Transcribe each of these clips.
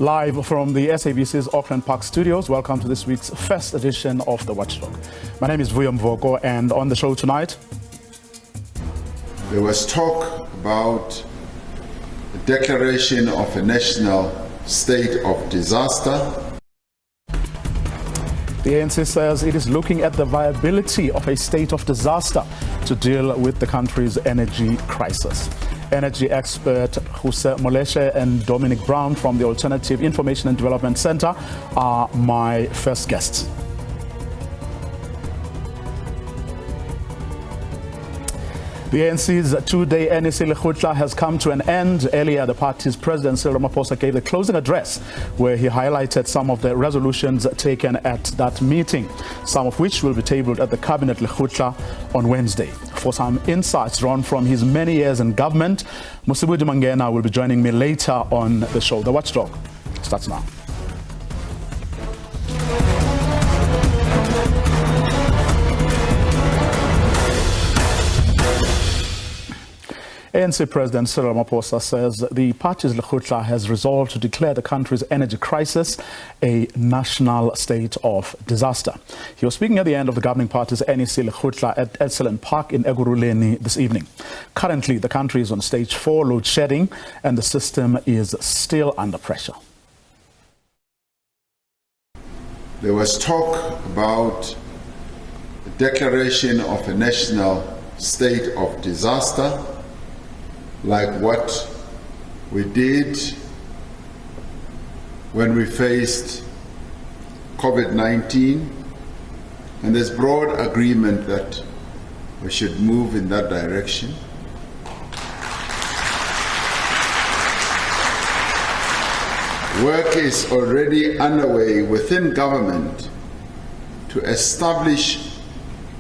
Live from the SABC's Auckland Park studios, welcome to this week's first edition of the Watchdog. My name is Vuyo Mvoko, and on the show tonight, there was talk about the declaration of a national state of disaster. The ANC says it is looking at the viability of a state of disaster to deal with the country's energy crisis. Energy expert Vuyo Mvoko and Dominic Brown from the Alternative Information and Development Center are my first guests. The ANC's two-day NEC Lekgotla has come to an end. Earlier, the party's president, Cyril Ramaphosa, gave the closing address where he highlighted some of the resolutions taken at that meeting, some of which will be tabled at the Cabinet Lekgotla on Wednesday. For some insights drawn from his many years in government, Vuyo Mvoko will be joining me later on the show. The Watchdog starts now. ANC President Cyril Ramaphosa says the party's Lekgotla has resolved to declare the country's energy crisis a national state of disaster. He was speaking at the end of the governing party's NEC Lekgotla at Excellent Park in Ekurhuleni this evening. Currently, the country is on stage 4 load shedding and the system is still under pressure. There was talk about the declaration of a national state of disaster, like what we did when we faced COVID-19, and there's broad agreement that we should move in that direction. Work is already underway within government to establish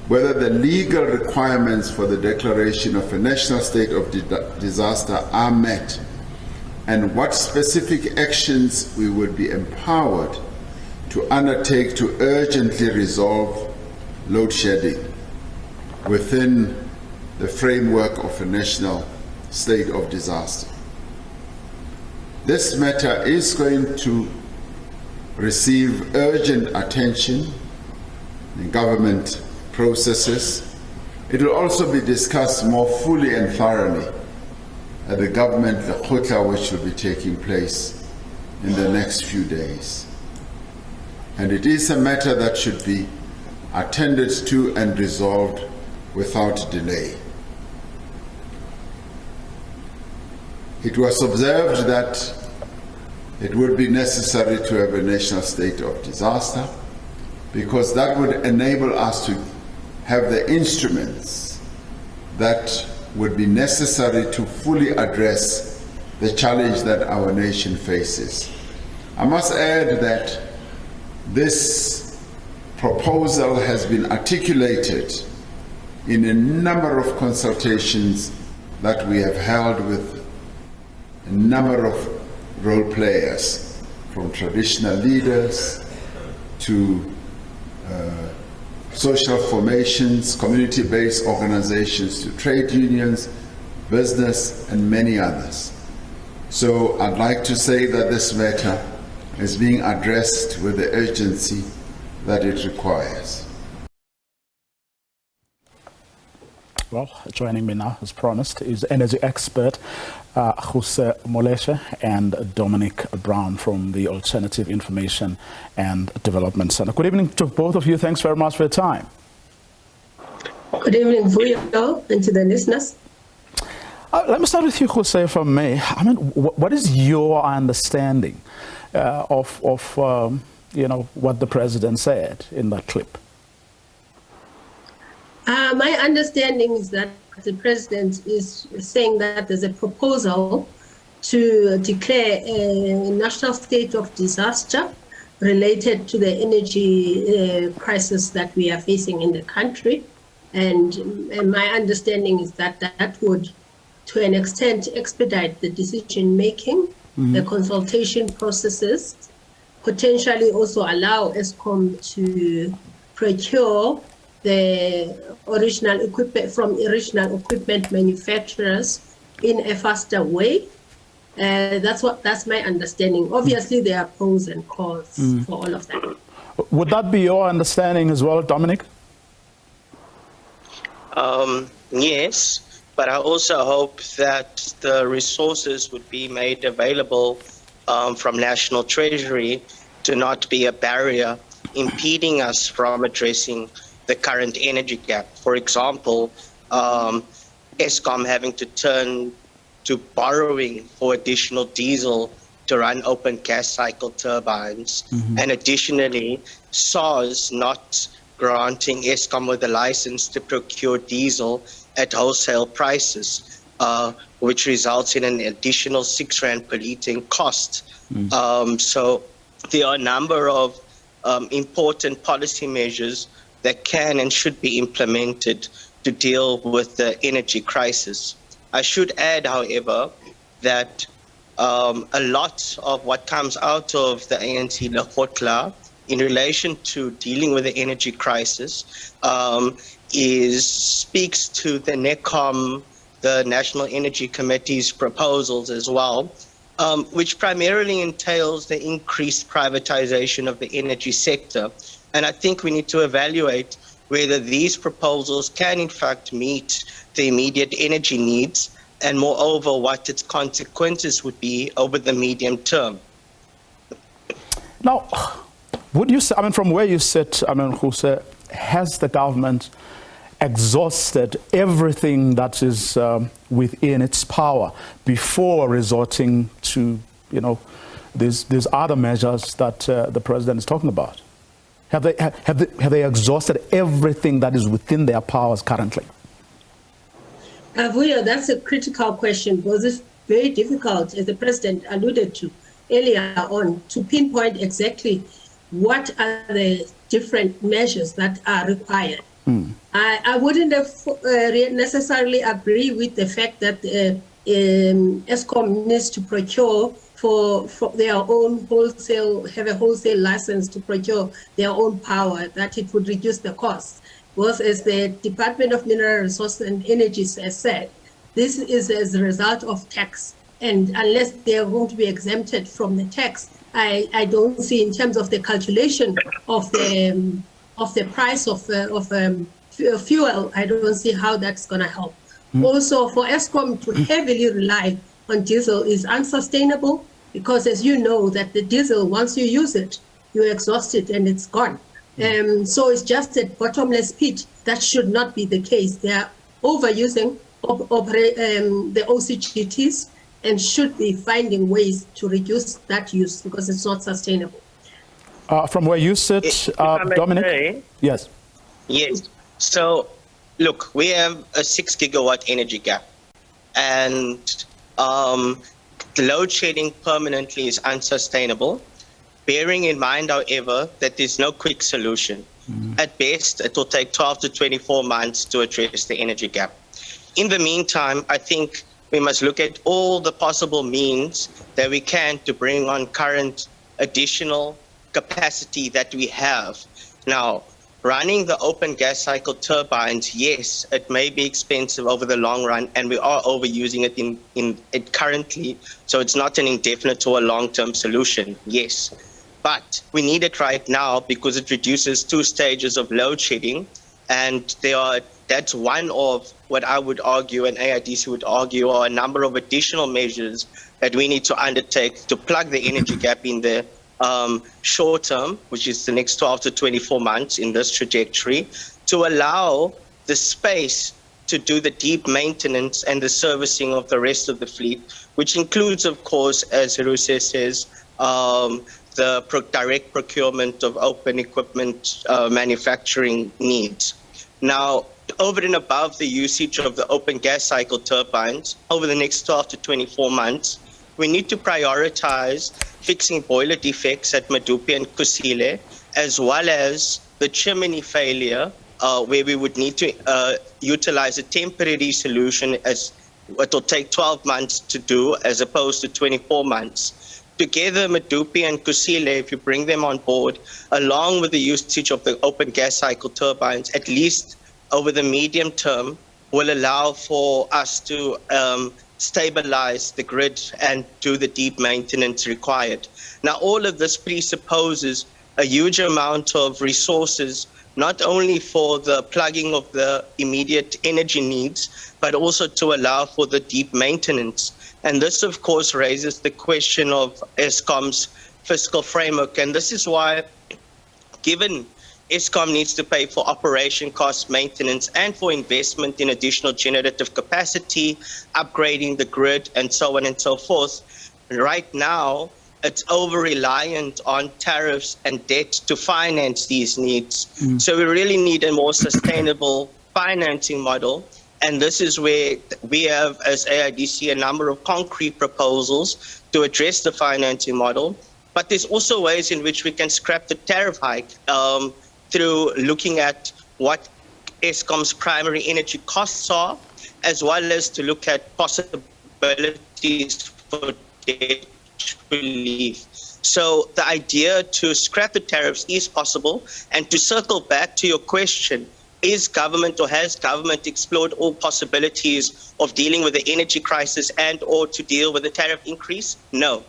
whether the legal requirements for the declaration of a national state of disaster are met, and what specific actions we would be empowered to undertake to urgently resolve load shedding within the framework of a national state of disaster. This matter is going to receive urgent attention in government processes. It will also be discussed more fully and thoroughly at the government Lekgotla, which will be taking place in the next few days. And it is a matter that should be attended to and resolved without delay. It was observed that it would be necessary to have a national state of disaster because that would enable us to have the instruments that would be necessary to fully address the challenge that our nation faces. I must add that this proposal has been articulated in a number of consultations that we have held with a number of role players, from traditional leaders to social formations, community-based organizations, to trade unions, business, and many others. So I'd like to say that this matter is being addressed with the urgency that it requires. Well, joining me now, as promised, is energy expert Vuyo Mvoko and Dominic Brown from the Alternative Information and Development Center. Good evening to both of you. Thanks very much for your time. Good evening, Vuyo, and to the listeners. Let me start with you, Vuyo, if I may. I mean, what is your understanding of what the president said in that clip? My understanding is that the president is saying that there's a proposal to declare a national state of disaster related to the energy crisis that we are facing in the country. And my understanding is that that would, to an extent, expedite the decision-making, the consultation processes, potentially also allow ESCOM to procure the original equipment from original equipment manufacturers in a faster way, That's my understanding. Obviously, there are pros and cons for all of that. Would that be your understanding as well, Dominic? Yes, but I also hope that the resources would be made available from National Treasury to not be a barrier impeding us from addressing the current energy gap. For example, Eskom having to turn to borrowing for additional diesel to run open gas cycle turbines, and additionally, SARS not granting Eskom with a license to procure diesel at wholesale prices, which results in an additional R6 per litre in cost. So there are a number of important policy measures that can and should be implemented to deal with the energy crisis. I should add, however, that a lot of what comes out of the ANC Lekgotla in relation to dealing with the energy crisis speaks to the NECOM, the National Energy Committee's proposals as well, which primarily entails the increased privatization of the energy sector. And I think we need to evaluate whether these proposals can in fact meet the immediate energy needs, and moreover, what its consequences would be over the medium term. Now, would you say, from where you sit, Huse, has the government exhausted everything that is within its power before resorting to, these other measures that the president is talking about? Have they exhausted everything that is within their powers currently? Vuyo, that's a critical question because it's very difficult, as the president alluded to earlier on, to pinpoint exactly what are the different measures that are required. I wouldn't have necessarily agree with the fact that Eskom needs to procure for their own wholesale, have a wholesale license to procure their own power, that it would reduce the cost. Because as the Department of Mineral Resources and Energy has said, this is as a result of tax. And unless they are going to be exempted from the tax, I don't see, in terms of the calculation of the price of fuel, I don't see how that's going to help. Also, for Eskom to heavily rely on diesel is unsustainable, because as you know, that the diesel, once you use it, you exhaust it and it's gone. So it's just a bottomless pit. That should not be the case. They are overusing the OCGTs and should be finding ways to reduce that use because it's not sustainable. From where you sit, Dominic? Say, yes. Yes. So, look, we have a 6 gigawatt energy gap, and load shedding permanently is unsustainable. Bearing in mind, however, that there's no quick solution. At best, it will take 12 to 24 months to address the energy gap. In the meantime, I think we must look at all the possible means that we can to bring on current additional capacity that we have. Now, running the open gas cycle turbines, yes, it may be expensive over the long run, and we are overusing it in it currently, so it's not an indefinite or a long-term solution, yes. But we need it right now because it reduces 2 stages of load shedding, and that's one of what I would argue and AIDC would argue are a number of additional measures that we need to undertake to plug the energy gap in the short term, which is the next 12 to 24 months in this trajectory, to allow the space to do the deep maintenance and the servicing of the rest of the fleet, which includes, of course, as Ruse says, the direct procurement of open equipment manufacturing needs. Now, over and above the usage of the open gas cycle turbines, over the next 12 to 24 months, we need to prioritize fixing boiler defects at Medupi and Kusile, as well as the chimney failure, where we would need to utilize a temporary solution, as it will take 12 months to do, as opposed to 24 months. Together, Medupi and Kusile, if you bring them on board, along with the usage of the open gas cycle turbines, at least over the medium term, will allow for us to stabilize the grid and do the deep maintenance required. Now, all of this presupposes a huge amount of resources, not only for the plugging of the immediate energy needs, but also to allow for the deep maintenance. And this, of course, raises the question of Eskom's fiscal framework. And this is why, given Eskom needs to pay for operation costs, maintenance, and for investment in additional generative capacity, upgrading the grid, and so on and so forth, right now, it's over-reliant on tariffs and debt to finance these needs. So we really need a more sustainable financing model. And this is where we have, as AIDC, a number of concrete proposals to address the financing model. But there's also ways in which we can scrap the tariff hike through looking at what Eskom's primary energy costs are, as well as to look at possibilities for debt relief. So the idea to scrap the tariffs is possible. And to circle back to your question, is government or has government explored all possibilities of dealing with the energy crisis and or to deal with the tariff increase? No.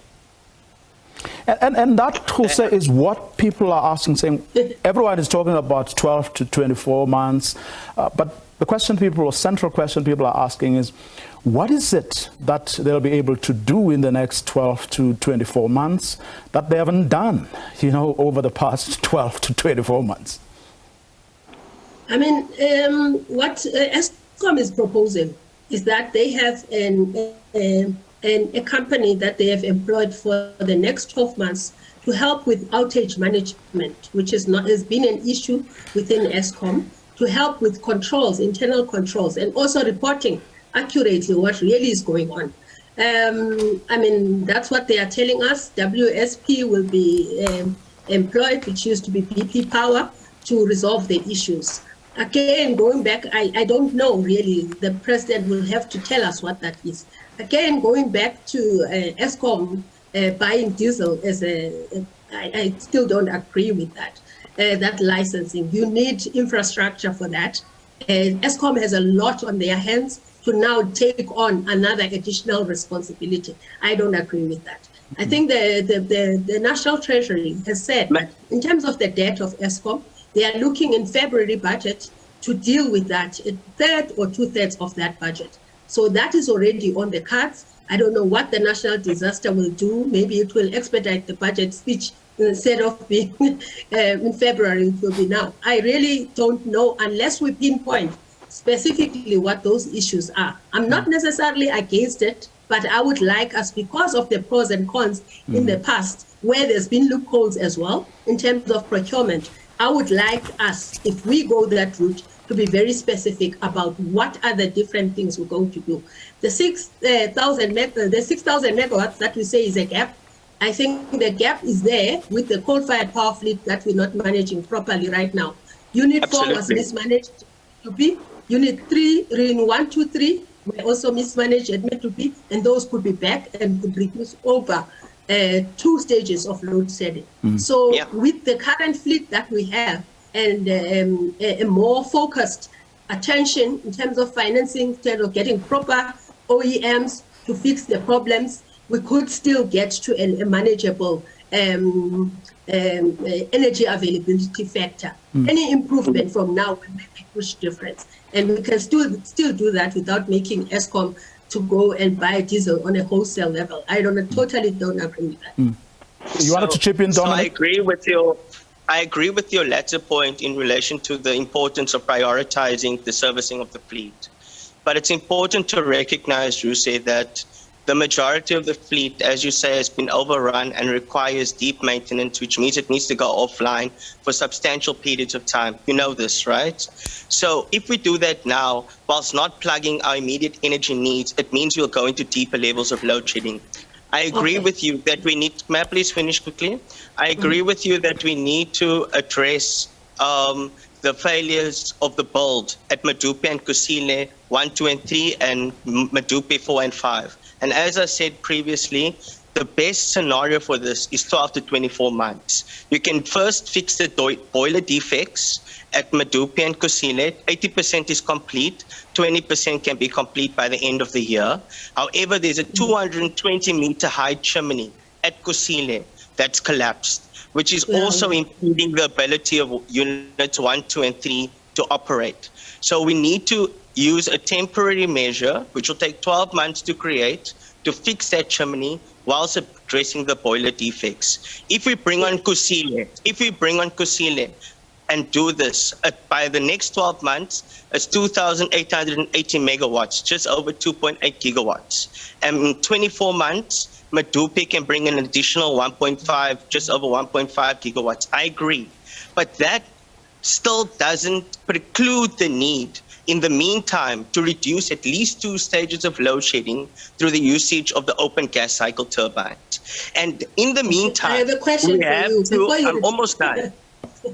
And that, Jose, is what people are asking, saying everyone is talking about 12 to 24 months. But the question people, or central question people are asking is, what is it that they'll be able to do in the next 12 to 24 months that they haven't done, over the past 12 to 24 months? I mean, what Eskom is proposing is that they have a company that they have employed for the next 12 months to help with outage management, which has been an issue within Eskom, to help with controls, internal controls, and also reporting accurately what really is going on. I mean, that's what they are telling us. WSP will be employed, which used to be BP Power, to resolve the issues. Again, going back, I don't know really. The president will have to tell us what that is. Again, going back to Eskom buying diesel I still don't agree with that. That licensing, you need infrastructure for that. Eskom has a lot on their hands to now take on another additional responsibility. I don't agree with that. I think the National Treasury has said that in terms of the debt of Eskom, they are looking in February budget to deal with that, a third or two-thirds of that budget. So that is already on the cards. I don't know what the national disaster will do. Maybe it will expedite the budget speech. Instead of being in February, it will be now. I really don't know unless we pinpoint specifically what those issues are. I'm not necessarily against it, but I would like us, because of the pros and cons in the past, where there's been loopholes as well in terms of procurement, I would like us, if we go that route, to be very specific about what are the different things we're going to do. The 6,000 megawatts that we say is a gap, I think the gap is there with the coal-fired power fleet that we're not managing properly right now. Unit 4 was mismanaged to be. Unit 3, RIN 1, 2, 3 were also mismanaged at Metupi, and those could be back and could reduce over 2 stages of load shedding. So with the current fleet that we have and a more focused attention in terms of financing, instead of getting proper OEMs to fix the problems, we could still get to a manageable energy availability factor. Any improvement from now will make a huge difference. And we can still do that without making Eskom to go and buy diesel on a wholesale level. Totally don't agree with that. You wanted to chip in, Dominic? So I agree with your latter point in relation to the importance of prioritizing the servicing of the fleet. But it's important to recognize, Jose, that the majority of the fleet, as you say, has been overrun and requires deep maintenance, which means it needs to go offline for substantial periods of time. You know this, right? So if we do that now, whilst not plugging our immediate energy needs, it means we'll go into deeper levels of load shedding. I agree with you that we need, may I please finish quickly? I agree with you that we need to address the failures of the build at Medupi and Kusile 1, 2, and 3, and Medupi 4 and 5. And as I said previously, the best scenario for this is 12 to 24 months. You can first fix the boiler defects at Medupi and Kusile. 80% is complete, 20% can be complete by the end of the year. However, there's a 220-meter high chimney at Kusile that's collapsed, which is also impeding the ability of units 1, 2, and 3 to operate. So we need to use a temporary measure, which will take 12 months to create, to fix that chimney whilst addressing the boiler defects. If we bring on Kusile, and do this by the next 12 months, it's 2,880 megawatts, just over 2.8 gigawatts. And in 24 months, Medupi can bring an additional 1.5, just over 1.5 gigawatts. I agree. But that still doesn't preclude the need in the meantime to reduce at least 2 stages of load shedding through the usage of the open gas cycle turbines. And in the meantime, I have a question for you. I'm almost done.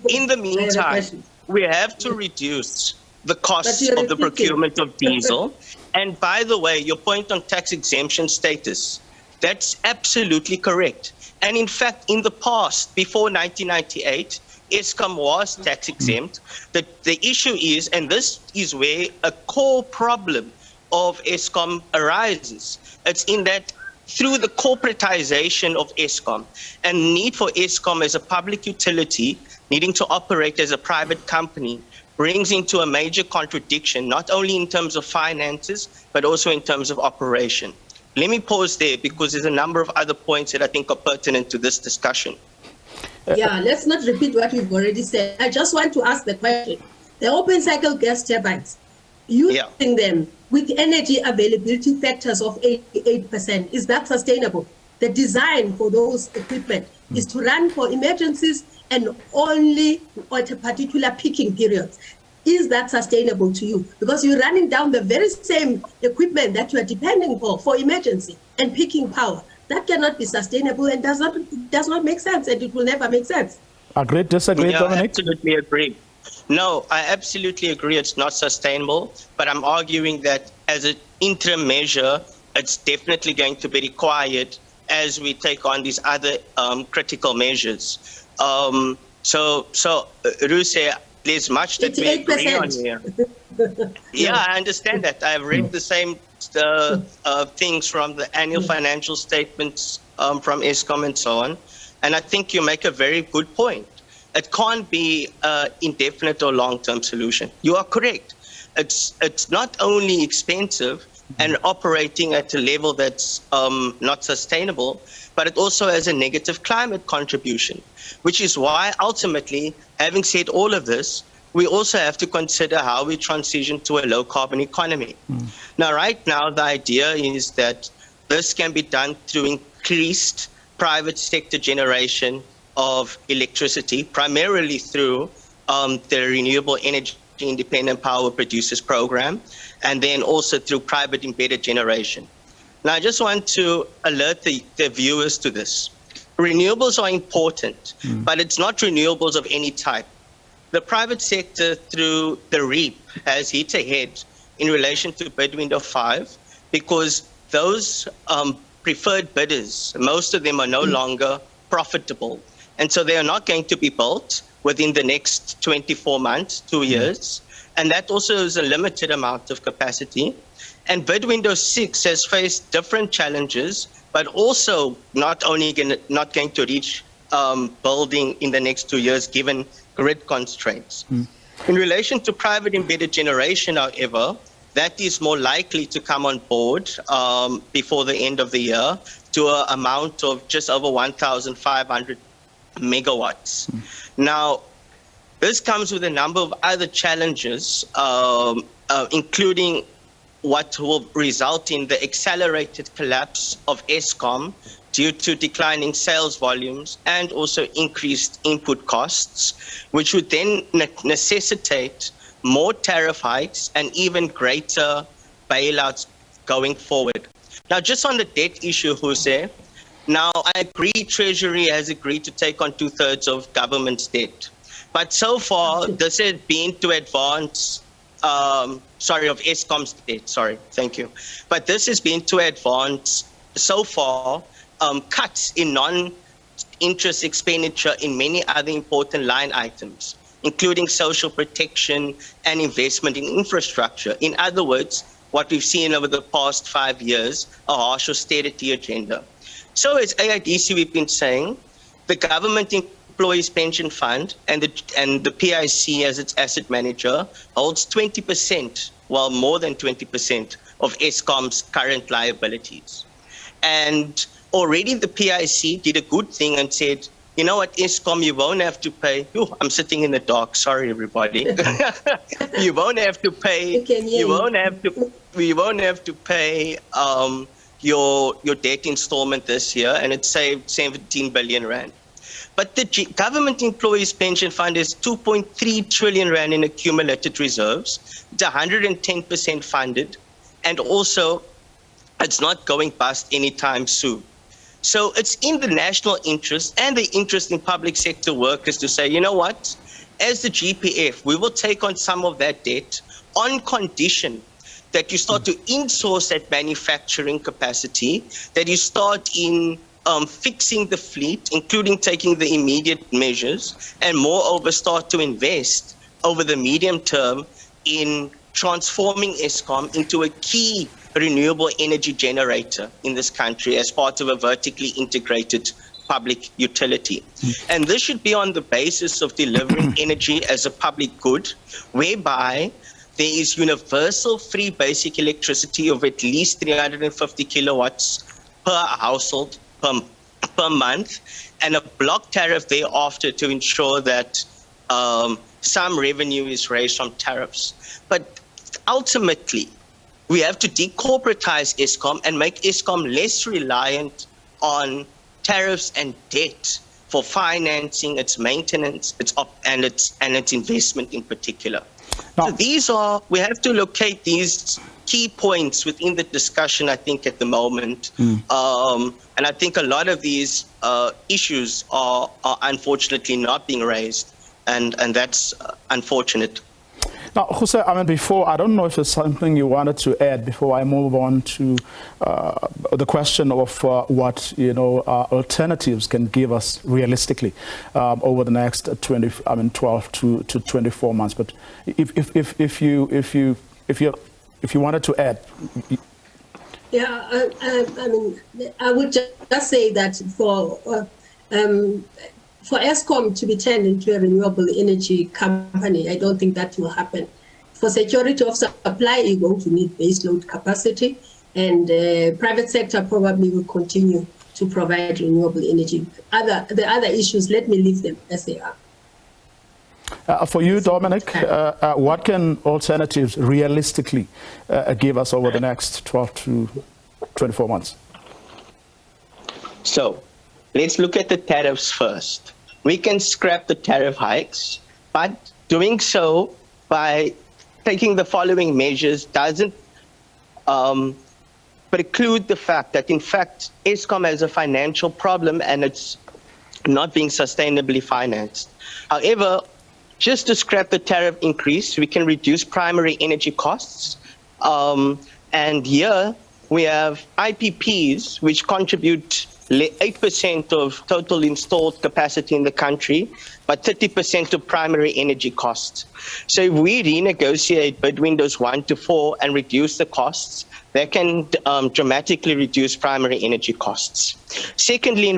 In the meantime, we have to reduce the costs of the procurement of diesel. And by the way, your point on tax exemption status, that's absolutely correct. And in fact, in the past, before 1998, Eskom was tax exempt. The issue is, and this is where a core problem of Eskom arises, it's in that through the corporatization of Eskom and need for Eskom as a public utility needing to operate as a private company brings into a major contradiction, not only in terms of finances, but also in terms of operation. Let me pause there because there's a number of other points that I think are pertinent to this discussion. Yeah, let's not repeat what we've already said. I just want to ask the question. The open cycle gas turbines, using them with energy availability factors of 88%, is that sustainable? The design for those equipment is to run for emergencies and only at a particular peaking period. Is that sustainable to you? Because you're running down the very same equipment that you are depending for emergency and peaking power. That cannot be sustainable and does not make sense, and it will never make sense. Agreed, disagree, Dominic? Absolutely agree. No, I absolutely agree it's not sustainable, but I'm arguing that as an interim measure, it's definitely going to be required as we take on these other critical measures. So Ruse, there's much that we agree on here. Yeah, I understand that. I've read the same things from the annual financial statements from Eskom and so on. And I think you make a very good point. It can't be indefinite or long-term solution. You are correct. It's not only expensive and operating at a level that's not sustainable, but it also has a negative climate contribution, which is why ultimately, having said all of this, we also have to consider how we transition to a low-carbon economy. Now, right now, the idea is that this can be done through increased private sector generation of electricity, primarily through the Renewable Energy Independent Power Producers Program, and then also through private embedded generation. Now, I just want to alert the viewers to this. Renewables are important, but it's not renewables of any type. The private sector, through the REAP, has hit ahead in relation to bid window 5 because those preferred bidders, most of them are no longer profitable. And so they are not going to be built within the next 24 months, 2 years. And that also is a limited amount of capacity. And bid window 6 has faced different challenges, but also not only not going to reach building in the next 2 years, given grid constraints. In relation to private embedded generation, however, that is more likely to come on board before the end of the year to an amount of just over 1,500 megawatts. Now, this comes with a number of other challenges, including what will result in the accelerated collapse of Eskom due to declining sales volumes and also increased input costs, which would then necessitate more tariff hikes and even greater bailouts going forward. Now, just on the debt issue, Jose, now I agree Treasury has agreed to take on 2/3 of government's debt. But so far, this has been to advance, of Eskom's debt, thank you. But this has been to advance so far cuts in non-interest expenditure in many other important line items, including social protection and investment in infrastructure. In other words, what we've seen over the past 5 years, a harsh austerity agenda. So as AIDC, we've been saying, the Government Employees Pension Fund and the PIC as its asset manager holds 20%, well, more than 20% of Eskom's current liabilities. And already the PIC did a good thing and said, you know what, Eskom, you won't have to pay. Oh, I'm sitting in the dark. Sorry, everybody. You won't have to pay. You won't have to pay your debt installment this year, and it saved 17 billion rand. But the Government Employees Pension Fund is 2.3 trillion rand in accumulated reserves. It's 110% funded, and also it's not going bust anytime soon. So it's in the national interest and the interest in public sector workers to say, you know what, as the GPF, we will take on some of that debt on condition that you start to insource that manufacturing capacity, that you start in fixing the fleet, including taking the immediate measures, and moreover start to invest over the medium term in transforming Eskom into a key renewable energy generator in this country as part of a vertically integrated public utility. And this should be on the basis of delivering energy as a public good, whereby there is universal free basic electricity of at least 350 kilowatts per household per month, and a block tariff thereafter to ensure that some revenue is raised from tariffs. But ultimately, we have to decorporatize Eskom and make Eskom less reliant on tariffs and debt for financing its maintenance, and its investment in particular. Now, So we have to locate these key points within the discussion, I think, at the moment. And I think a lot of these issues are unfortunately not being raised, and that's unfortunate. Now, Jose, before, I don't know if there's something you wanted to add before I move on to the question of what, alternatives can give us realistically over the next 12 to 24 months. But if you wanted to add. Yeah, I would just say that for Eskom to be turned into a renewable energy company, I don't think that will happen. For security of supply, you're going to need baseload capacity, and private sector probably will continue to provide renewable energy. The other issues, let me leave them as they are. For you, Dominic, what can alternatives realistically give us over the next 12 to 24 months? So let's look at the tariffs first. We can scrap the tariff hikes, but doing so by taking the following measures doesn't preclude the fact that, in fact, Eskom has a financial problem and it's not being sustainably financed. However, just to scrap the tariff increase, we can reduce primary energy costs. And here we have IPPs, which contribute 8% of total installed capacity in the country, but 30% of primary energy costs. So if we renegotiate bid windows 1 to 4 and reduce the costs, that can dramatically reduce primary energy costs. Secondly,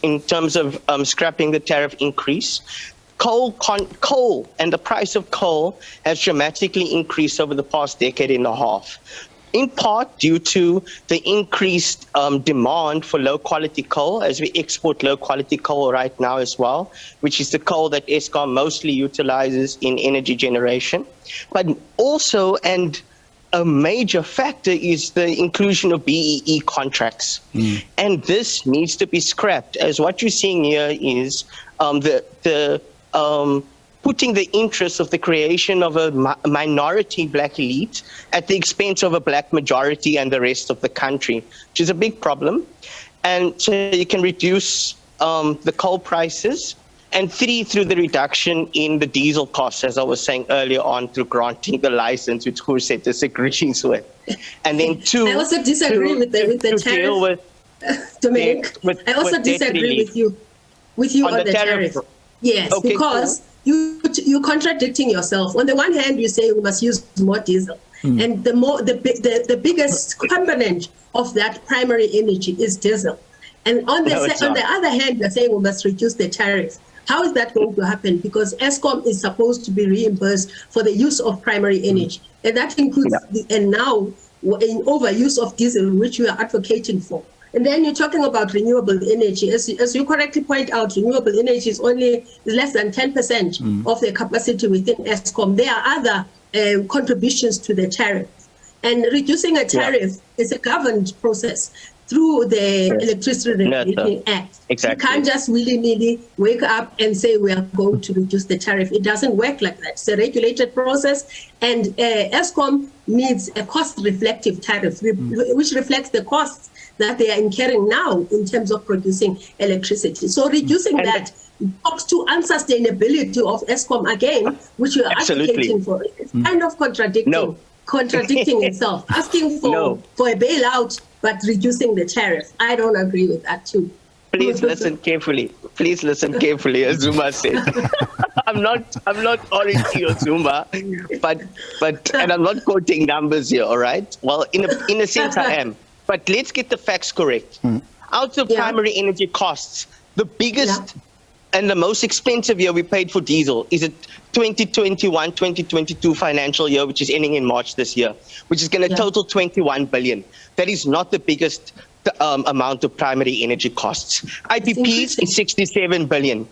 in terms of scrapping the tariff increase, coal and the price of coal has dramatically increased over the past decade and a half, in part due to the increased demand for low-quality coal, as we export low-quality coal right now as well, which is the coal that Eskom mostly utilizes in energy generation. But also, and a major factor, is the inclusion of BEE contracts. And this needs to be scrapped, as what you're seeing here is putting the interests of the creation of a minority black elite at the expense of a black majority and the rest of the country, which is a big problem. And so you can reduce the coal prices, and 3, through the reduction in the diesel costs, as I was saying earlier on, through granting the license, which Jose disagrees with. And then 2, I also disagree with the to deal with Dominic, I also with debt disagree relief. with you On on the the tariff. tariff. Yes, Okay, because you're contradicting yourself. On the one hand, you say we must use more diesel, and the biggest component of that primary energy is diesel. And on No, it's the not. other hand, you're saying we must reduce the tariff. How is that going to happen? Because ESCOM is supposed to be reimbursed for the use of primary energy, and that includes and now in overuse of diesel, which we are advocating for. And then you're talking about renewable energy. As you correctly point out, renewable energy is less than 10% of the capacity within ESCOM. There are other contributions to the tariff. And reducing a tariff is a governed process through the Electricity Regulation Act. Exactly. You can't just willy-nilly wake up and say we are going to reduce the tariff. It doesn't work like that. It's a regulated process, and ESCOM needs a cost-reflective tariff, which reflects the costs that they are incurring now in terms of producing electricity. So reducing that talks to unsustainability of ESCOM again, which you are advocating for. It's kind of contradicting itself, asking for a bailout, but reducing the tariff. I don't agree with that too. Please listen carefully. Please listen carefully, as Zuma said. I'm not orange or Zuma, but and I'm not quoting numbers here, all right? Well, in a sense I am. But let's get the facts correct. Out of primary energy costs, the biggest and the most expensive year we paid for diesel is a 2021-2022 financial year, which is ending in March this year, which is going to total 21 billion. That is not the biggest amount of primary energy costs. IPPs is 67 billion.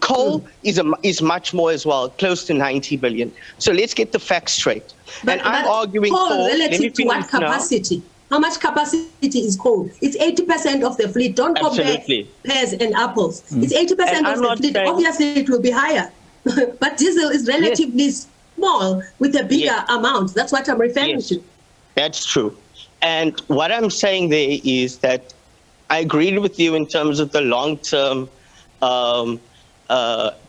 Coal is much more as well, close to 90 billion. So let's get the facts straight. But I'm arguing coal for relative to what capacity? Now. How much capacity is coal? It's 80% of the fleet. Don't compare pears and apples. It's 80% of the fleet. Obviously, it will be higher. But diesel is relatively small with a bigger amount. That's what I'm referring to. That's true. And what I'm saying there is that I agreed with you in terms of the long-term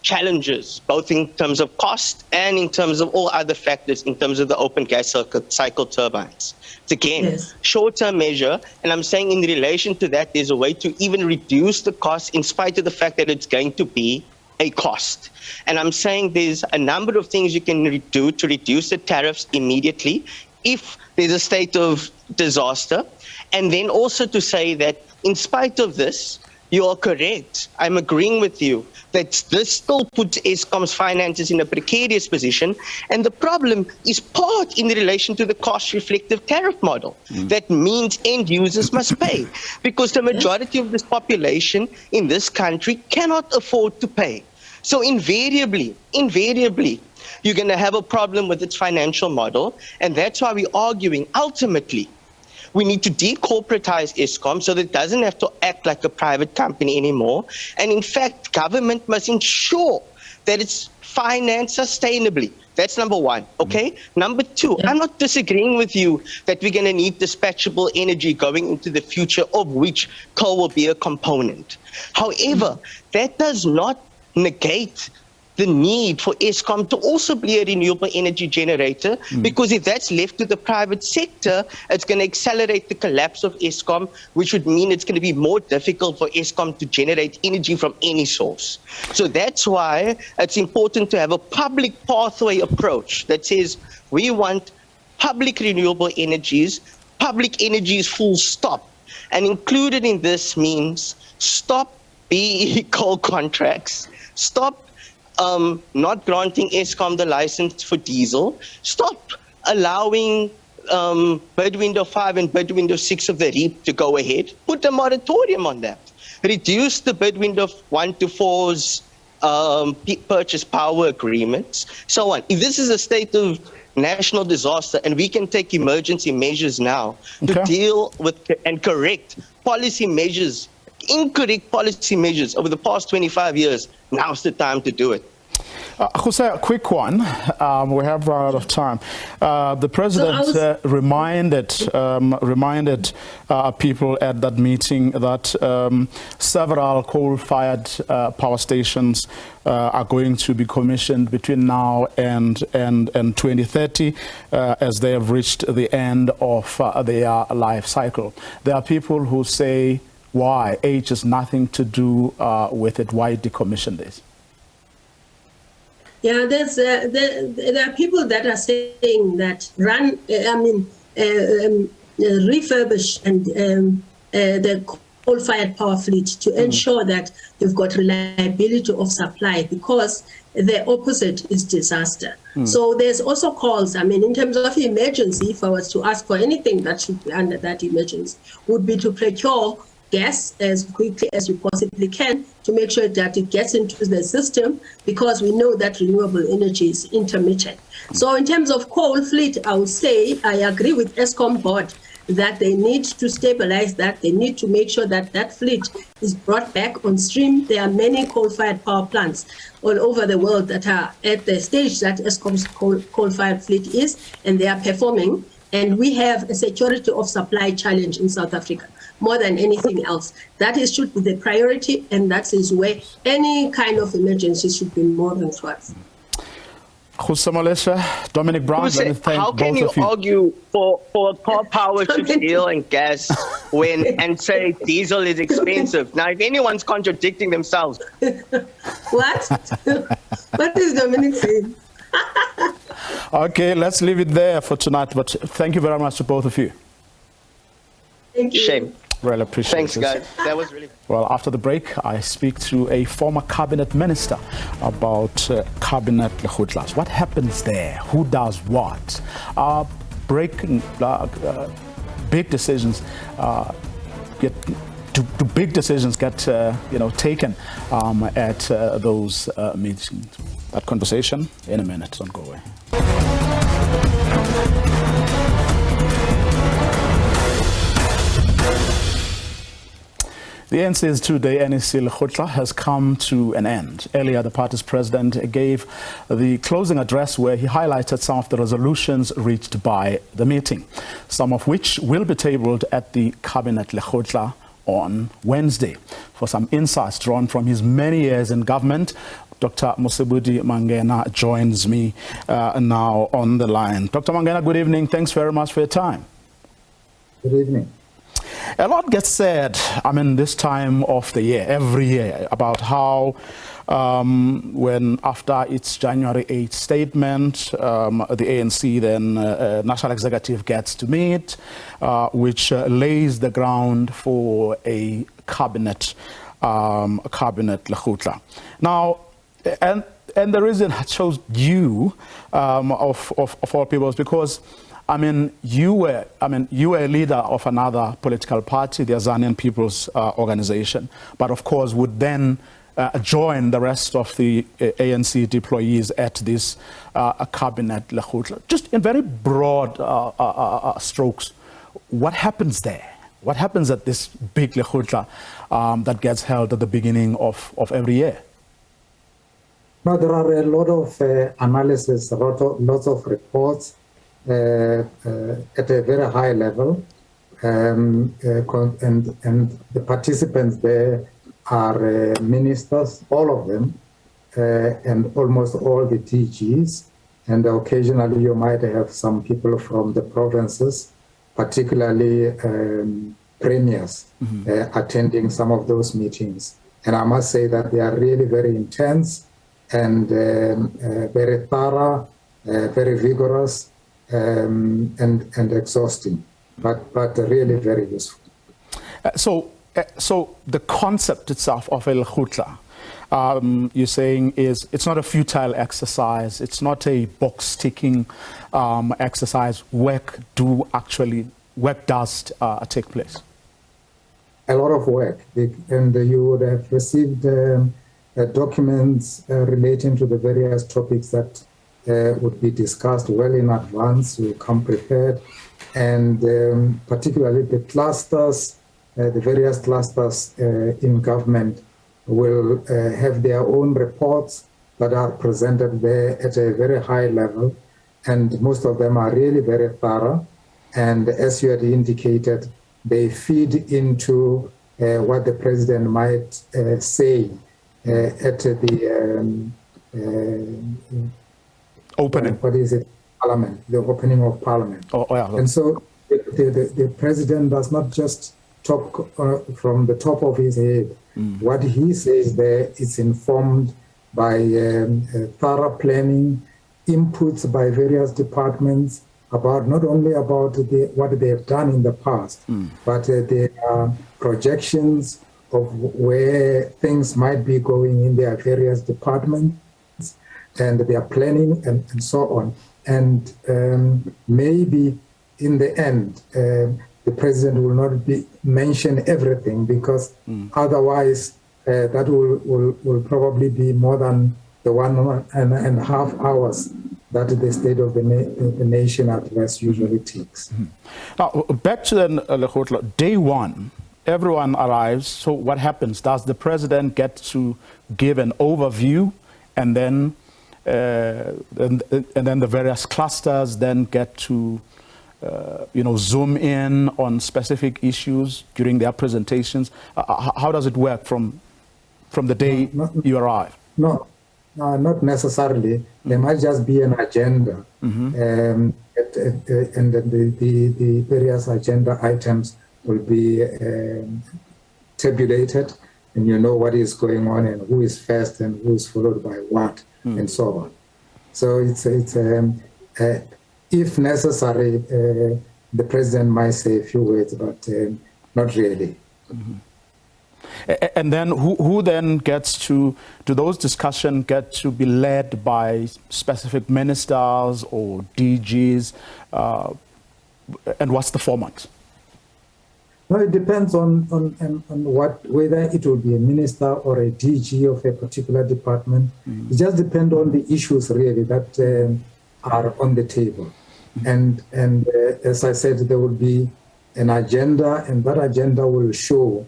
challenges, both in terms of cost and in terms of all other factors, in terms of the open gas cycle turbines. It's again, short-term measure, and I'm saying in relation to that, there's a way to even reduce the cost in spite of the fact that it's going to be a cost. And I'm saying there's a number of things you can do to reduce the tariffs immediately if there's a state of disaster. And then also to say that in spite of this, you are correct. I'm agreeing with you that this still puts ESCOM's finances in a precarious position. And the problem is part in relation to the cost-reflective tariff model. That means end users must pay because the majority of this population in this country cannot afford to pay. So invariably, you're going to have a problem with its financial model. And that's why we're arguing ultimately we need to decorporatize ESCOM so that it doesn't have to act like a private company anymore. And in fact, government must ensure that it's financed sustainably. That's number one, okay? Number two, I'm not disagreeing with you that we're going to need dispatchable energy going into the future, of which coal will be a component. However, that does not negate the need for ESCOM to also be a renewable energy generator, because if that's left to the private sector, it's going to accelerate the collapse of ESCOM, which would mean it's going to be more difficult for ESCOM to generate energy from any source. So that's why it's important to have a public pathway approach that says we want public renewable energies, public energies full stop. And included in this means stop BE coal contracts, stop not granting ESCOM the license for diesel, stop allowing bid window 5 and bid window 6 of the REAP to go ahead, put a moratorium on that, reduce the bid window 1 to 4's purchase power agreements, so on. If this is a state of national disaster and we can take emergency measures now to deal with and correct policy measures, incorrect policy measures over the past 25 years, now's the time to do it. Jose, a quick one. We have run out of time. The president reminded people at that meeting that several coal-fired power stations are going to be commissioned between now and 2030 as they have reached the end of their life cycle. There are people who say, why? Age has nothing to do with it. Why decommission this? Yeah, there are people that are saying that refurbish and the coal-fired power fleet to ensure that you've got reliability of supply, because the opposite is disaster. So there's also calls, in terms of emergency, if I was to ask for anything that should be under that emergency, would be to procure gas as quickly as we possibly can to make sure that it gets into the system, because we know that renewable energy is intermittent. So in terms of coal fleet, I would say I agree with ESCOM board that they need to stabilize that. They need to make sure that that fleet is brought back on stream. There are many coal-fired power plants all over the world that are at the stage that ESCOM's coal-fired fleet is, and they are performing. And we have a security of supply challenge in South Africa more than anything else. That should be the priority, and that is where any kind of emergency should be moving towards. Dominic Brown, let me thank how can both you of argue for car power to steel and gas and say diesel is expensive? Now, if anyone's contradicting themselves. What? What is Dominic saying? Okay, let's leave it there for tonight, but thank you very much to both of you. Thank you. Shame. Really appreciate it. Thanks, guys. That was really... Well, after the break, I speak to a former cabinet minister about cabinet Lekgotlas. What happens there? Who does what? Big decisions do big decisions get taken at those meetings? That conversation in a minute. Don't go away. The ANC's two-day NEC Lekgotla has come to an end. Earlier, the party's president gave the closing address where he highlighted some of the resolutions reached by the meeting, some of which will be tabled at the Cabinet Lekgotla on Wednesday. For some insights drawn from his many years in government, Dr. Musebudi Mangena joins me now on the line. Dr. Mangena, good evening. Thanks very much for your time. Good evening. A lot gets said, this time of the year, every year, about how when after its January 8th statement, the ANC then National Executive gets to meet, which lays the ground for a cabinet Lekgotla. Now, and the reason I chose you of all people is because you were a leader of another political party, the Azanian People's Organization, but of course would then join the rest of the ANC deployees at this cabinet Lekgotla. Just in very broad strokes, what happens there? What happens at this big Lekgotla that gets held at the beginning of every year? No, there are a lot of analysis, lots of reports at a very high level, and the participants there are ministers, all of them, and almost all the DGs, and occasionally you might have some people from the provinces, particularly premiers, attending some of those meetings. And I must say that they are really very intense and very thorough, very vigorous, and exhausting, but really very useful. So the concept itself of a Lekgotla, you're saying is it's not a futile exercise, it's not a box-ticking exercise. Work does take place. A lot of work, and you would have received documents relating to the various topics that would be discussed well in advance. You come prepared, and particularly the clusters, the various clusters in government will have their own reports that are presented there at a very high level, and most of them are really very thorough. And as you had indicated, they feed into what the president might say at the opening. What is it? Parliament, the opening of Parliament. Oh, yeah. And so the president does not just talk from the top of his head. What he says there is informed by thorough planning, inputs by various departments about not only about what they have done in the past, but there are projections of where things might be going in their various departments, and their planning and so on. And maybe in the end, the president will not mention everything, because otherwise that will probably be more than the 1.5 hours that the State of the Nation address usually takes. Now, back to the Lekgotla, day one, everyone arrives. So what happens? Does the president get to give an overview, and then the various clusters then get to zoom in on specific issues during their presentations? How does it work from the day you arrive? No, not necessarily. There might just be an agenda, and the various agenda items will be tabulated, and you know what is going on and who is first and who is followed by what, and so on. So it's if necessary, the president might say a few words, but not really. And then who then gets to, do those discussions get to be led by specific ministers or DGs? And what's the format? No, it depends on whether it will be a minister or a DG of a particular department. It just depends on the issues really that are on the table. And as I said, there will be an agenda, and that agenda will show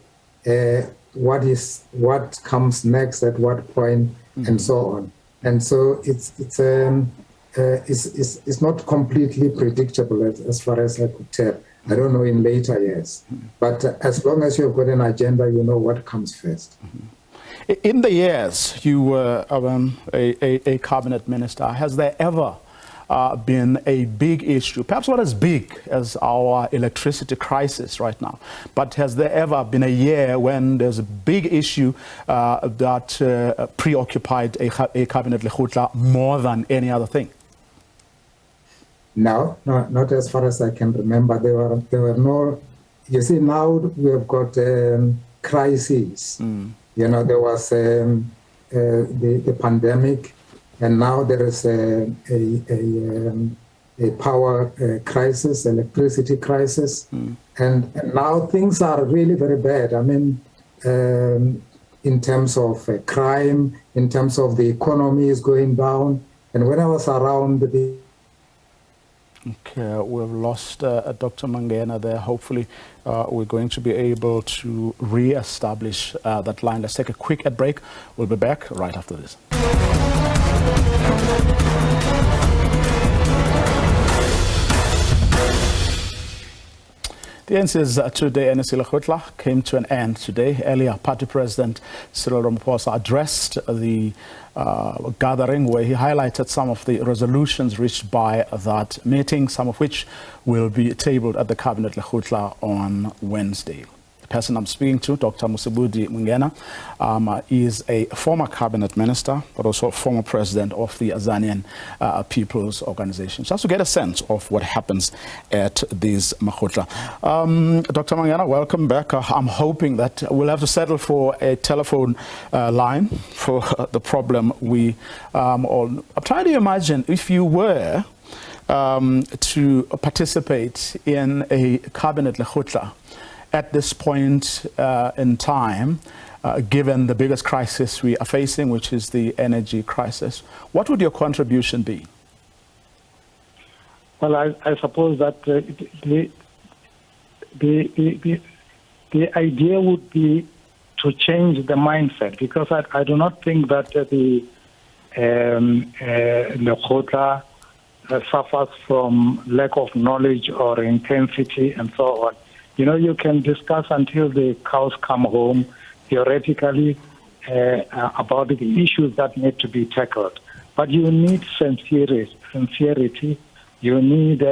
what comes next at what point, and so on. And so it's not completely predictable as far as I could tell. I don't know in later years, but as long as you've got an agenda, you know what comes first. In the years you were a cabinet minister, has there ever been a big issue, perhaps not as big as our electricity crisis right now, but has there ever been a year when there's a big issue that preoccupied a cabinet Lekgotla more than any other thing? No, not as far as I can remember. There were no. You see, now we have got crises. You know, there was the pandemic, and now there is a power crisis, electricity crisis, and now things are really very bad. I mean, in terms of crime, in terms of the economy is going down, and when I was around the Okay, we've lost Dr. Mangena there. Hopefully, we're going to be able to re-establish that line. Let's take a quick ad break. We'll be back right after this. The ANC's two-day NEC Lekgotla came to an end today. Earlier, Party President Cyril Ramaphosa addressed the gathering where he highlighted some of the resolutions reached by that meeting, some of which will be tabled at the Cabinet Lekgotla on Wednesday. The person I'm speaking to, Dr. Musibudi Mngena, is a former cabinet minister, but also a former president of the Azanian People's Organization. Just to get a sense of what happens at these Lekgotla. Dr. Mngena, welcome back. I'm hoping that we'll have to settle for a telephone line for the problem we all. I'm trying to imagine if you were to participate in a cabinet Lekgotla at this point in time, given the biggest crisis we are facing, which is the energy crisis, what would your contribution be? Well, I suppose that the idea would be to change the mindset, because I do not think that the Lekgotla suffers from lack of knowledge or intensity and so on. You know, you can discuss until the cows come home, theoretically, about the issues that need to be tackled. But you need sincerity, you need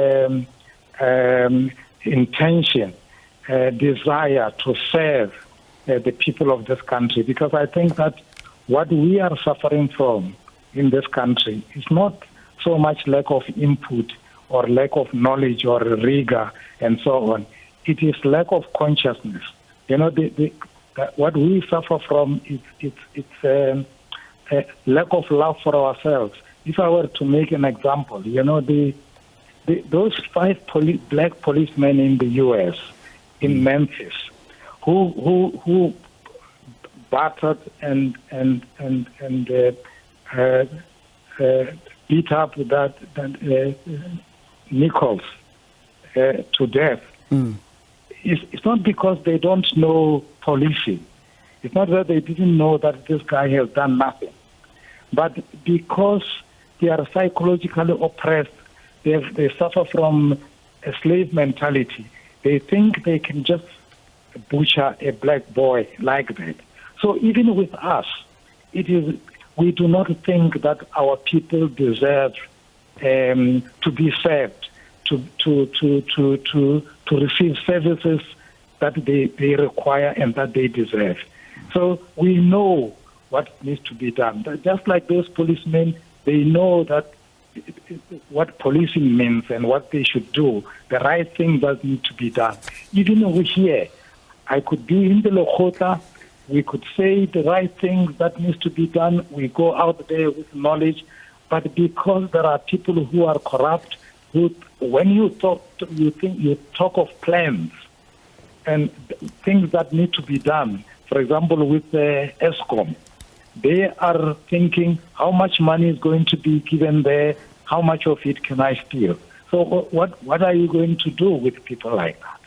intention, desire to serve the people of this country. Because I think that what we are suffering from in this country is not so much lack of input or lack of knowledge or rigor and so on. It is lack of consciousness. You know, what we suffer from is it's lack of love for ourselves. If I were to make an example, you know, those 5 black policemen in the U.S. in Memphis who battered and beat up that Nichols to death. It's not because they don't know policing. It's not that they didn't know that this guy has done nothing. But because they are psychologically oppressed, they suffer from a slave mentality. They think they can just butcher a black boy like that. So even with us, we do not think that our people deserve to be served, to receive services that they require and that they deserve. So we know what needs to be done. Just like those policemen, they know that what policing means and what they should do, the right thing that need to be done. Even over here, I could be in the Lekgotla, we could say the right things that needs to be done. We go out there with knowledge, but because there are people who are corrupt, when you talk of plans and things that need to be done. For example, with ESCOM, they are thinking how much money is going to be given there, how much of it can I steal? So what are you going to do with people like that?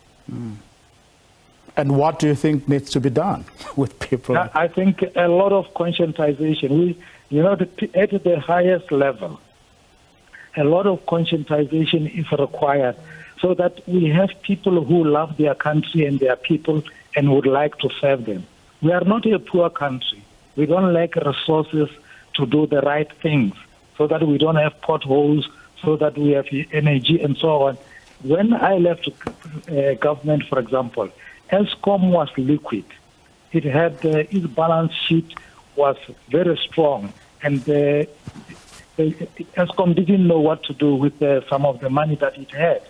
And what do you think needs to be done with people? I think a lot of conscientization. At the highest level, a lot of conscientization is required so that we have people who love their country and their people and would like to serve them. We are not a poor country. We don't lack resources to do the right things so that we don't have potholes, so that we have energy and so on. When I left government, for example, ESCOM was liquid. It had its balance sheet was very strong, and ESCOM didn't know what to do with some of the money that it had,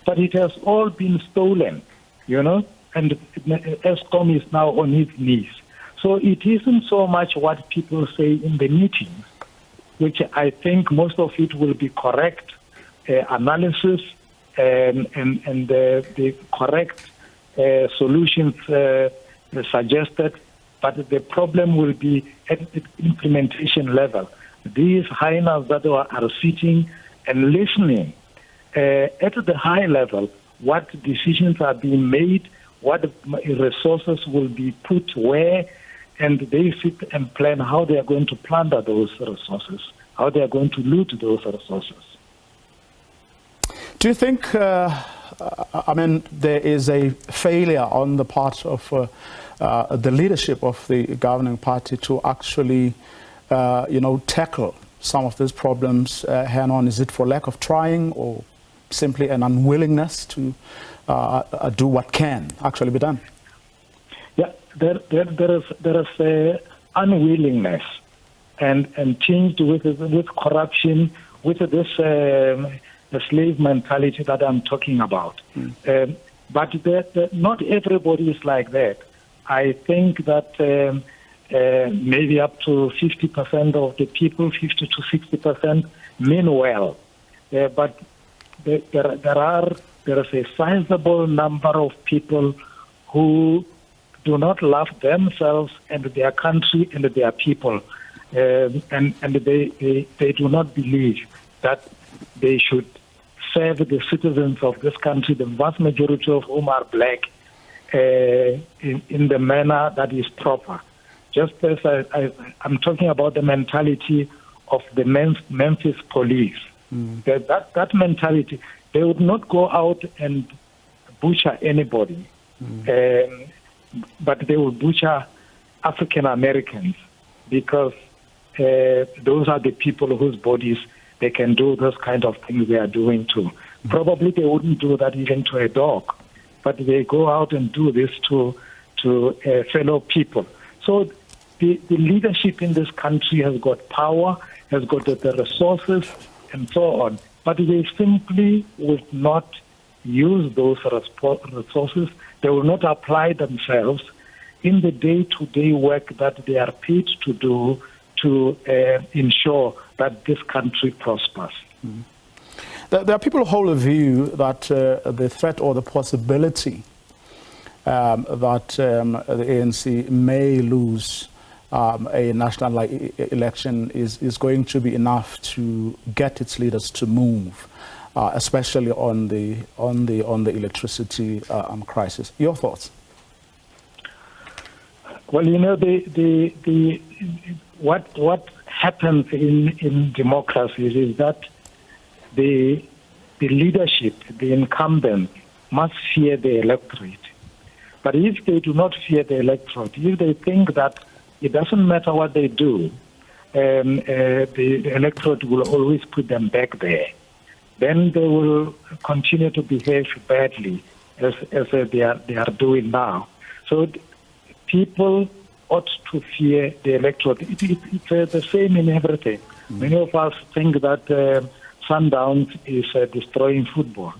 but it has all been stolen, and ESCOM is now on its knees. So it isn't so much what people say in the meetings, which I think most of it will be correct analysis and the correct solutions suggested, but the problem will be at the implementation level. These hyenas that are sitting and listening at the high level, what decisions are being made, what resources will be put where, and they sit and plan how they are going to plunder those resources, how they are going to loot those resources. Do you think, there is a failure on the part of the leadership of the governing party to actually, tackle some of these problems head on? Is it for lack of trying or simply an unwillingness to do what can actually be done? Yeah, there is unwillingness and tinged with corruption, with this the slave mentality that I'm talking about. But not everybody is like that. I think that maybe up to 50% of the people, 50 to 60%, mean well. But there is a sizable number of people who do not love themselves and their country and their people, and they do not believe that they should serve the citizens of this country, the vast majority of whom are black, in the manner that is proper. just as I'm talking about the mentality of the Memphis police. That mentality, they would not go out and butcher anybody, but they would butcher African Americans because those are the people whose bodies they can do those kind of things they are doing to. Probably they wouldn't do that even to a dog, but they go out and do this to fellow people. So the leadership in this country has got power, has got the resources, and so on. But they simply would not use those resources. They will not apply themselves in the day-to-day work that they are paid to do to ensure that this country prospers. There are people who hold a view that the threat or the possibility that the ANC may lose a national election is going to be enough to get its leaders to move, especially on the electricity crisis. Your thoughts? Well, you know, what happens in democracies is that the leadership, the incumbent, must fear the electorate. But if they do not fear the electorate, if they think that it doesn't matter what they do, the electorate will always put them back there, then they will continue to behave badly as they are doing now. So people ought to fear the electorate. It's the same in everything. Many of us think that Sundowns is destroying football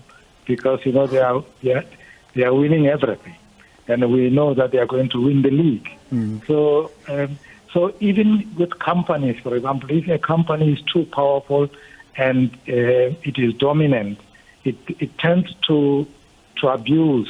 because, you know, they are winning everything, and we know that they are going to win the league. So even with companies, for example, if a company is too powerful and it is dominant, it tends to abuse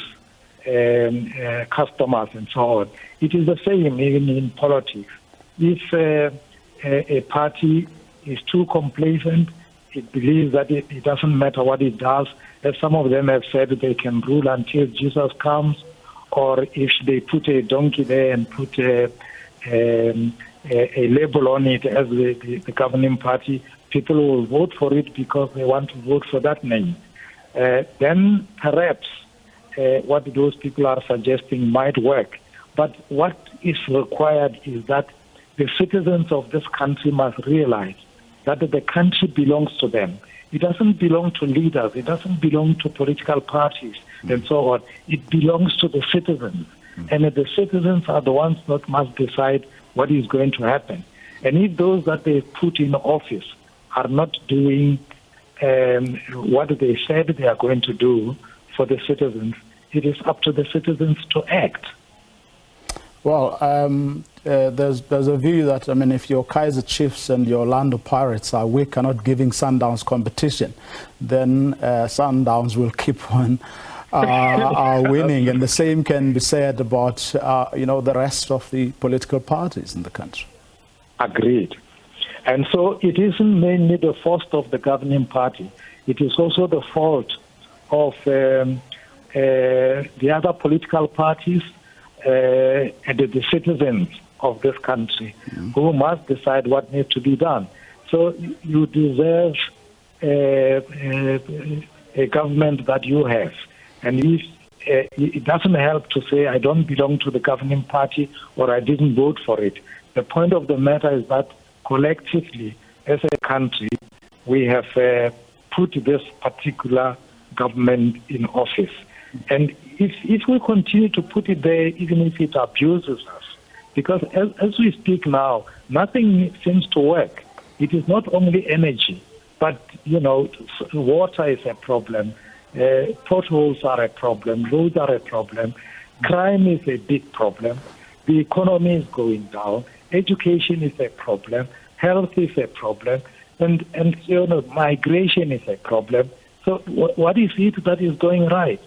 customers and so on. It is the same even in politics. If a party is too complacent, it believes that it doesn't matter what it does. As some of them have said, they can rule until Jesus comes, or if they put a donkey there and put a label on it as the governing party, people will vote for it because they want to vote for that name. Then perhaps what those people are suggesting might work. But what is required is that the citizens of this country must realize that the country belongs to them. It doesn't belong to leaders. It doesn't belong to political parties and so on. It belongs to the citizens. And the citizens are the ones that must decide what is going to happen. And if those that they put in office are not doing what they said they are going to do for the citizens, it is up to the citizens to act. Well, there's a view that, I mean, if your Kaiser Chiefs and your Orlando Pirates are weak and not giving Sundowns competition, then Sundowns will keep on winning. And the same can be said about, you know, the rest of the political parties in the country. Agreed. And so it isn't mainly the fault of the governing party. It is also the fault of the other political parties and the citizens of this country who must decide what needs to be done. So you deserve a government that you have. And if it doesn't help to say, I don't belong to the governing party or I didn't vote for it. The point of the matter is that collectively, as a country, we have put this particular government in office. And if we continue to put it there, even if it abuses us, because as we speak now, nothing seems to work. It is not only energy, but, you know, water is a problem, potholes are a problem, roads are a problem, crime is a big problem, the economy is going down, education is a problem, health is a problem, and you know, migration is a problem. So what is it that is going right?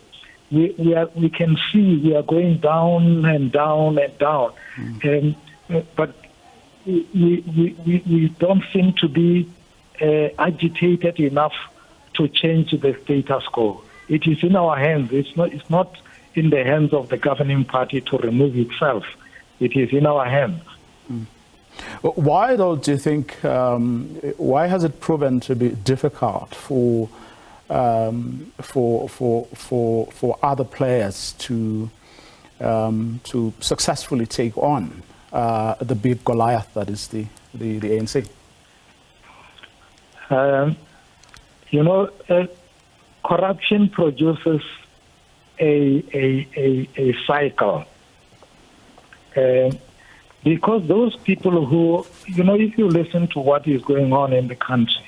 We can see we are going down and down and down, but we don't seem to be agitated enough to change the status quo. It is in our hands. It's not in the hands of the governing party to remove itself. It is in our hands. Why, though, do you think, why has it proven to be difficult for other players to successfully take on the big Goliath that is the ANC? Corruption produces a cycle. Because those people who, if you listen to what is going on in the country,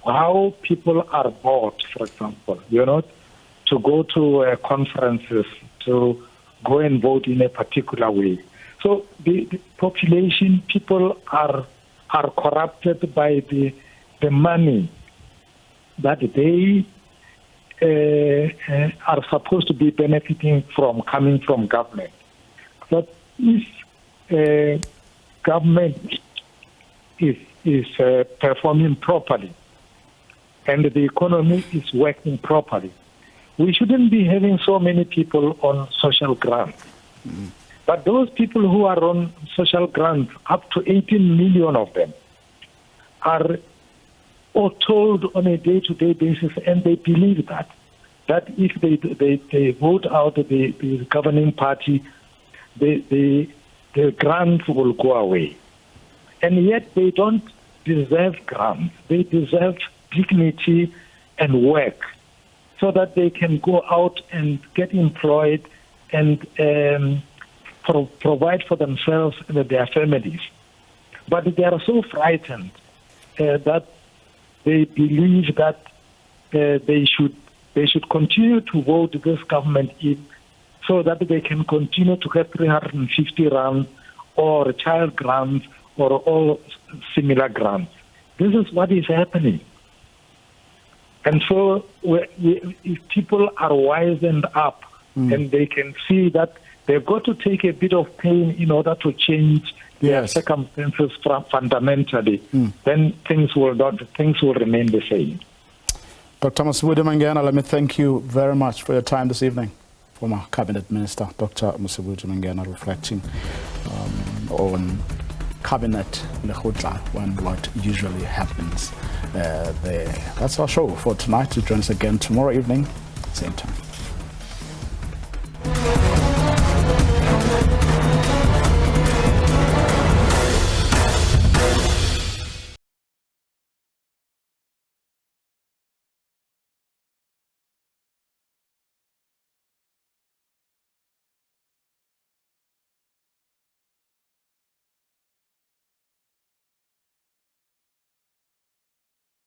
how people are bought, for example, to go to conferences, to go and vote in a particular way. So the population, people are corrupted by the money that they are supposed to be benefiting from coming from government. But if government is performing properly and the economy is working properly, we shouldn't be having so many people on social grants. But those people who are on social grants, up to 18 million of them, are all told on a day-to-day basis, and they believe that if they vote out the governing party, the grants will go away. And yet they don't deserve grants. They deserve dignity and work so that they can go out and get employed and provide for themselves and their families. But they are so frightened that they believe that they should continue to vote this government in so that they can continue to get 350 rands or child grants or all similar grants. This is what is happening. And so if people are wisened up and they can see that they've got to take a bit of pain in order to change their circumstances fundamentally, then things will remain the same. Dr. Vuyo Mvoko, let me thank you very much for your time this evening. Former Cabinet Minister Dr. Vuyo Mvoko, reflecting on Cabinet Lekgotla when what usually happens there. That's our show for tonight. Join us again tomorrow evening, same time.